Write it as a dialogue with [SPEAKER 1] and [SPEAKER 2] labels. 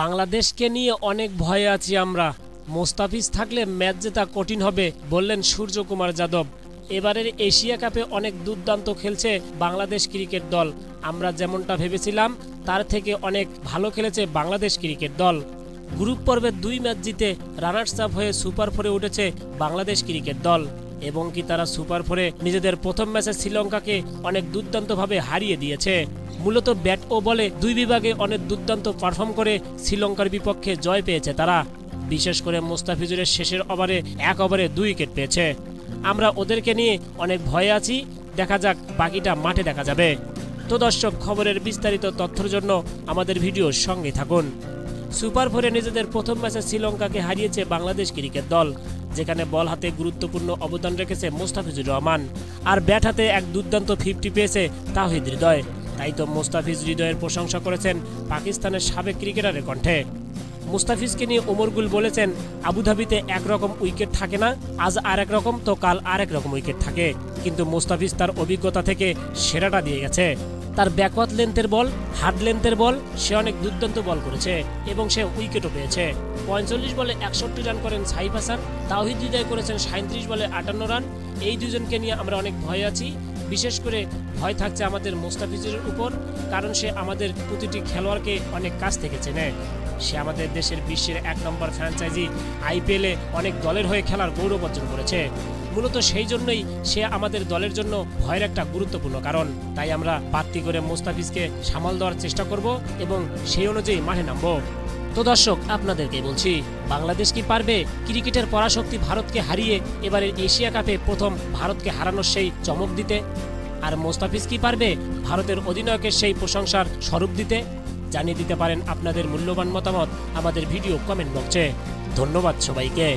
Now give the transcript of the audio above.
[SPEAKER 1] বাংলাদেশকে নিয়ে অনেক ভয়ে আছি আমরা। মোস্তাফিজ থাকলে ম্যাচ জেতা কঠিন হবে, বললেন সূর্যকুমার যাদব। এবারের এশিয়া কাপে অনেক দুর্দান্ত খেলছে বাংলাদেশ ক্রিকেট দল। আমরা যেমনটা ভেবেছিলাম তার থেকে অনেক ভালো খেলেছে বাংলাদেশ ক্রিকেট দল। গ্রুপ পর্বে 2 ম্যাচ জিতে রানার্স আপ হয়ে সুপার 4-এ উঠেছে বাংলাদেশ ক্রিকেট দল এবং কি তারা সুপার 4-এ নিজেদের প্রথম ম্যাচে শ্রীলঙ্কাকে অনেক দুর্দান্তভাবে হারিয়ে দিয়েছে। মূলত ব্যাট ও বলে 2 বিভাগে অনেক দুর্দান্ত পারফর্ম করে শ্রীলঙ্কার বিপক্ষে জয় পেয়েছে তারা। বিশেষ করে মোস্তাফিজুরের শেষের ওভারে 1 ওভারে 2 উইকেট পেয়েছে। আমরা ওদেরকে নিয়ে অনেক ভয়ে আছি, দেখা যাক বাকিটা মাঠে দেখা যাবে। তো দর্শক, খবরের বিস্তারিত তথ্যের জন্য আমাদের ভিডিওর সঙ্গে থাকুন। সুপার 4-এ নিজেদের প্রথম ম্যাচে শ্রীলঙ্কাকে হারিয়েছে বাংলাদেশ ক্রিকেট দল, যেখানে বল হাতে গুরুত্বপূর্ণ অবদান রেখেছে মোস্তাফিজুর রহমান, আর ব্যাট হাতে এক দুর্দান্ত 50 পেয়েছে তাওহিদ হৃদয়। তাই তো মোস্তাফিজ হৃদয়ের প্রশংসা করেছেন পাকিস্তানের সাবেক ক্রিকেটারের কণ্ঠে। মুস্তাফিজকে নিয়ে ওমর গুল বলেছেন, আবুধাবিতে একরকম উইকেট থাকে না, আজ আর এক রকম তো কাল আর এক রকম উইকেট থাকে, কিন্তু মুস্তাফিজ তার অভিজ্ঞতা থেকে সেরাটা দিয়ে গেছে। তার ব্যাকওয়ার্ড লেন্থের বল, হার্ড লেন্থের বল, সে অনেক দুর্দান্ত বল করেছে এবং সে উইকেটও পেয়েছে। 45 বলে 61 রান করেন সাইফ হাসান, তাওহিদ হৃদয় করেছেন 37 বলে 58 রান। এই দুজনকে নিয়ে আমরা অনেক ভয়ে আছি। বিশেষ করে ভয় থাকছে আমাদের মোস্তাফিজের উপর, কারণ সে আমাদের প্রতিটি খেলোয়াড়কে অনেক কাছ থেকে চেনে। সে আমাদের দেশের বিশ্বের 1 নম্বর ফ্র্যাঞ্চাইজি IPL-এ অনেক দলের হয়ে খেলার গৌরব অর্জন করেছে। মূলত সেই জন্যই সে আমাদের দলের জন্য ভয়ের একটা গুরুত্বপূর্ণ কারণ। তাই আমরা বাড়তি করে মোস্তাফিজকে সামাল দেওয়ার চেষ্টা করব এবং সেই অনুযায়ী মাঠে নামব। তো দর্শক, আপনাদেরকে বলছি, বাংলাদেশ কি পারবে ক্রিকেটের পরাশক্তি ভারতকে হারিয়ে এবারের এশিয়া কাপে প্রথম ভারতকে হারানোর সেই চমক দিতে? আর মোস্তাফিজ কি পারবে ভারতের অধিনায়কের সেই প্রশংসার স্বরূপ দিতে? জানিয়ে দিতে পারেন আপনাদের মূল্যবান মতামত আমাদের ভিডিও কমেন্ট বক্সে। ধন্যবাদ সবাইকে।